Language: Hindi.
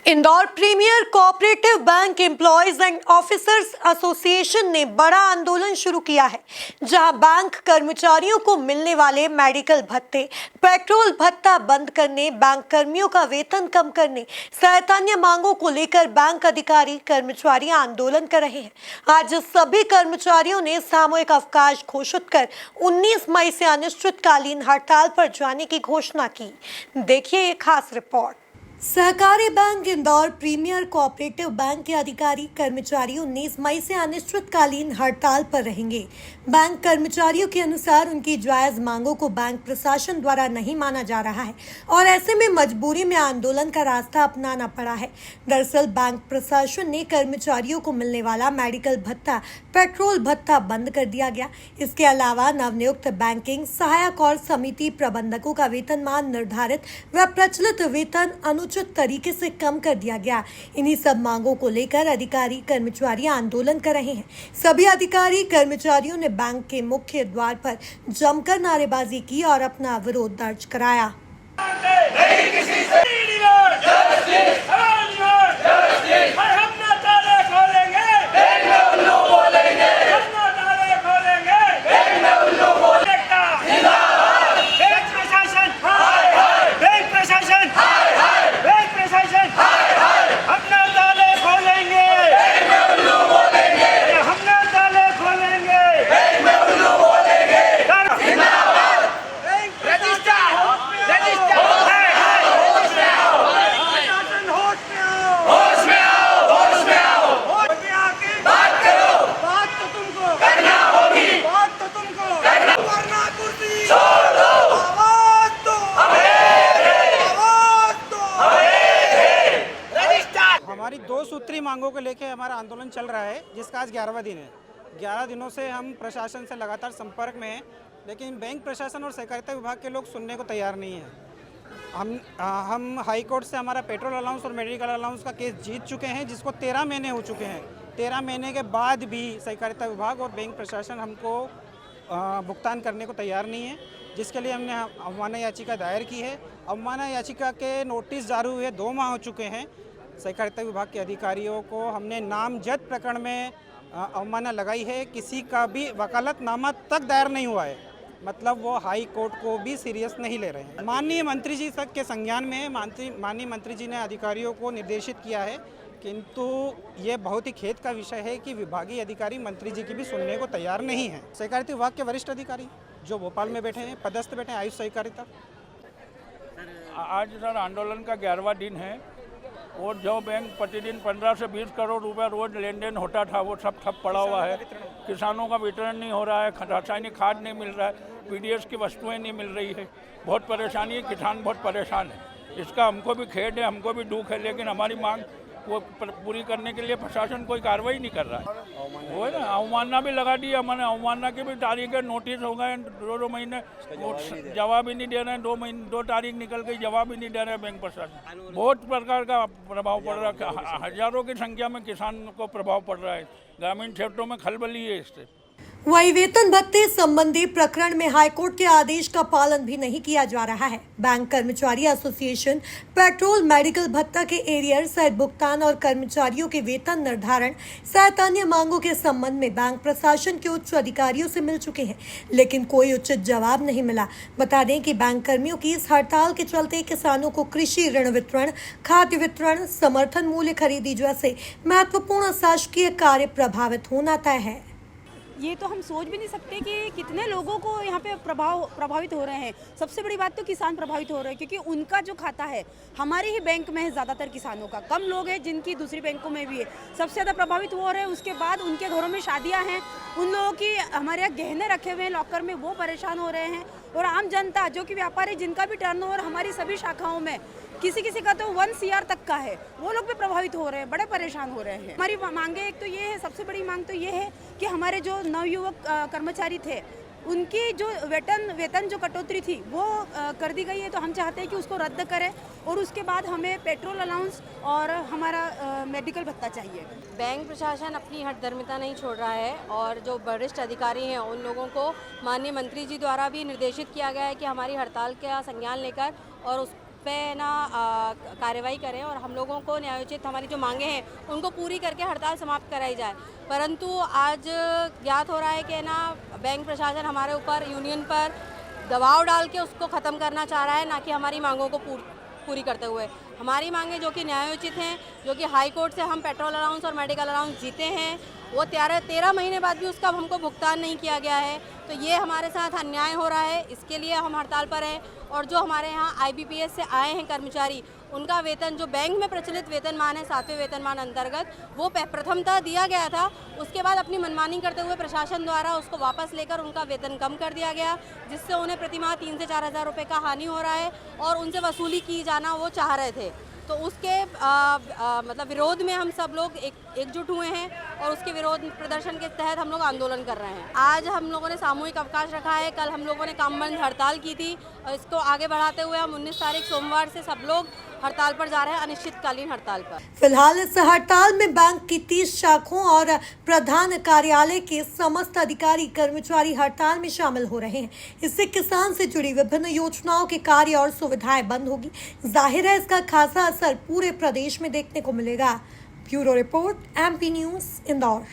Indore premier cooperative bank employees and officers association ने बड़ा आंदोलन शुरू किया है, जहां बैंक कर्मचारियों को मिलने वाले मेडिकल भत्ते, पेट्रोल भत्ता बंद करने, बैंक कर्मियों का वेतन कम करने सहित अन्य मांगों को लेकर बैंक अधिकारी कर्मचारी आंदोलन कर रहे हैं। आज सभी कर्मचारियों ने सामूहिक अवकाश घोषित कर 19 मई से अनिश्चितकालीन हड़ताल पर जाने की घोषणा की। देखिए ये खास रिपोर्ट। सहकारी bank Indore premier cooperative bank के अधिकारी कर्मचारी 19 मई से अनिश्चितकालीन हड़ताल पर रहेंगे। बैंक कर्मचारियों के अनुसार उनकी जायज मांगों को बैंक प्रशासन द्वारा नहीं माना जा रहा है और ऐसे में मजबूरी में आंदोलन का रास्ता अपनाना पड़ा है। दरअसल बैंक प्रशासन ने कर्मचारियों को मिलने वाला मेडिकल भत्ता, पेट्रोल भत्ता बंद कर दिया गया। इसके अलावा नवनियुक्त बैंकिंग सहायक और समिति प्रबंधकों का वेतनमान निर्धारित व प्रचलित वेतन अनुचित तरीके से कम कर दिया गया। इन्हीं सब मांगों को लेकर अधिकारी कर्मचारी आंदोलन कर रहे हैं। सभी अधिकारी कर्मचारियों ने बैंक के मुख्य द्वार पर जमकर नारेबाजी की और अपना विरोध दर्ज कराया। हमारी 2 सूत्री मांगों को लेकर हमारा आंदोलन चल रहा है, जिसका आज 11वां दिन है। 11 दिनों से हम प्रशासन से लगातार संपर्क में हैं, लेकिन बैंक प्रशासन और सहकारिता विभाग के लोग सुनने को तैयार नहीं हैं। हम हाई कोर्ट से हमारा पेट्रोल अलाउंस और मेडिकल अलाउंस का केस जीत चुके हैं, जिसको 13 महीने हो चुके हैं। 13 महीने के बाद भी सहकारिता विभाग और बैंक प्रशासन हमको भुगतान करने को तैयार नहीं है, जिसके लिए हमने अवमानना याचिका दायर की है। अवमानना याचिका के नोटिस जारी हुए 2 माह हो चुके हैं। सहकारिता विभाग के अधिकारियों को हमने नामजद प्रकरण में अवमानना लगाई है। किसी का भी वकालतनामा तक दायर नहीं हुआ है, मतलब वो हाई कोर्ट को भी सीरियस नहीं ले रहे हैं। माननीय मंत्री जी तक के संज्ञान में माननीय मंत्री जी ने अधिकारियों को निर्देशित किया है, किंतु ये बहुत ही खेद का विषय है कि विभागीय अधिकारी मंत्री जी की भी सुनने को तैयार नहीं है। सहकारिता विभाग के वरिष्ठ अधिकारी जो भोपाल में बैठे हैं, पदस्थ बैठे हैं, आयुष सहकारिता। आज सर आंदोलन का 11वां दिन है और जो बैंक प्रतिदिन 15 से 20 करोड़ रुपए रोज लेन देन होता था, वो सब ठप पड़ा हुआ है। किसानों का वितरण नहीं हो रहा है, रासायनिक खाद नहीं मिल रहा है, पीडीएस की वस्तुएं नहीं मिल रही है। बहुत परेशानी है, किसान बहुत परेशान है। इसका हमको भी खेद है, हमको भी दुख है, लेकिन हमारी मांग वो पूरी करने के लिए प्रशासन कोई कार्रवाई नहीं कर रहा है। वो है ना, अवमानना भी लगा दी है। मैंने अवमानना की भी तारीख है, नोटिस हो गए 2 महीने, जवाब ही नहीं दे रहे हैं। 2 तारीख निकल गई, जवाब ही नहीं दे रहे हैं बैंक प्रशासन। बहुत प्रकार का प्रभाव पड़ रहा है, हजारों की संख्या में किसान को प्रभाव पड़ रहा है। ग्रामीण क्षेत्रों में खलबली है इससे। वहीं वेतन भत्ते संबंधी प्रकरण में हाईकोर्ट के आदेश का पालन भी नहीं किया जा रहा है। बैंक कर्मचारी एसोसिएशन पेट्रोल, मेडिकल भत्ता के एरियर सहित भुगतान और कर्मचारियों के वेतन निर्धारण सहित अन्य मांगों के संबंध में बैंक प्रशासन के उच्च अधिकारियों से मिल चुके हैं, लेकिन कोई उचित जवाब नहीं मिला। बता दें कि बैंक कर्मियों की इस हड़ताल के चलते किसानों को कृषि ऋण वितरण, खाद्य वितरण, समर्थन मूल्य खरीदी जैसे महत्वपूर्ण शासकीय कार्य प्रभावित होना तय है। ये तो हम सोच भी नहीं सकते कि कितने लोगों को यहाँ पे प्रभावित हो रहे हैं। सबसे बड़ी बात तो किसान प्रभावित हो रहे हैं, क्योंकि उनका जो खाता है हमारे ही बैंक में है, ज़्यादातर किसानों का। कम लोग हैं जिनकी दूसरी बैंकों में भी है। सबसे ज़्यादा प्रभावित हो रहे हैं। उसके बाद उनके घरों में शादियाँ हैं, उन लोगों की हमारे यहाँ गहने रखे हुए हैं लॉकर में, वो परेशान हो रहे हैं। और आम जनता जो कि व्यापारी, जिनका भी टर्नओवर हमारी सभी शाखाओं में किसी का तो 1 CR तक का है, वो लोग भी प्रभावित हो रहे हैं, बड़े परेशान हो रहे हैं। हमारी मांगे एक तो ये है, सबसे बड़ी मांग तो ये है कि हमारे जो नवयुवक कर्मचारी थे, उनकी जो वेतन जो कटौती थी वो कर दी गई है। तो हम चाहते हैं कि उसको रद्द करें और उसके बाद हमें पेट्रोल अलाउंस और हमारा मेडिकल भत्ता चाहिए। बैंक प्रशासन अपनी हठधर्मिता नहीं छोड़ रहा है और जो वरिष्ठ अधिकारी हैं उन लोगों को माननीय मंत्री जी द्वारा भी निर्देशित किया गया है कि हमारी हड़ताल का संज्ञान लेकर और पे ना कार्रवाई करें और हम लोगों को न्यायोचित हमारी जो मांगे हैं उनको पूरी करके हड़ताल समाप्त कराई जाए। परंतु आज ज्ञात हो रहा है कि ना बैंक प्रशासन हमारे ऊपर, यूनियन पर दबाव डाल के उसको ख़त्म करना चाह रहा है, ना कि हमारी मांगों को पूरी करते हुए। हमारी मांगें जो कि न्यायोचित हैं, जो कि हाई कोर्ट से हम पेट्रोल अलाउंस और मेडिकल अलाउंस जीते हैं, वो 13 महीने बाद भी उसका हमको भुगतान नहीं किया गया है। तो ये हमारे साथ अन्याय हो रहा है, इसके लिए हम हड़ताल पर हैं। और जो हमारे यहाँ IBPS से आए हैं कर्मचारी, उनका वेतन जो बैंक में प्रचलित वेतनमान है 7वें वेतनमान अंतर्गत, वो प्रथमतः दिया गया था। उसके बाद अपनी मनमानी करते हुए प्रशासन द्वारा उसको वापस लेकर उनका वेतन कम कर दिया गया, जिससे उन्हें प्रतिमाह 3 से 4 हज़ार रुपये का हानि हो रहा है और उनसे वसूली की जाना वो चाह रहे थे। तो उसके मतलब विरोध में हम सब लोग एकजुट हुए हैं और उसके विरोध प्रदर्शन के तहत हम लोग आंदोलन कर रहे हैं। आज हम लोगों ने सामूहिक अवकाश रखा है, कल हम लोगों ने काम बंद हड़ताल की थी और इसको आगे बढ़ाते हुए हम 19 तारीख सोमवार से सब लोग हड़ताल पर जा रहे हैं, अनिश्चितकालीन हड़ताल पर। फिलहाल इस हड़ताल में बैंक की 30 शाखाओं और प्रधान कार्यालय के समस्त अधिकारी कर्मचारी हड़ताल में शामिल हो रहे हैं। इससे किसान से जुड़ी विभिन्न योजनाओं के कार्य और सुविधाएं बंद होगी। जाहिर है इसका खासा असर पूरे प्रदेश में देखने को मिलेगा। Bureau report, MP news, Indore.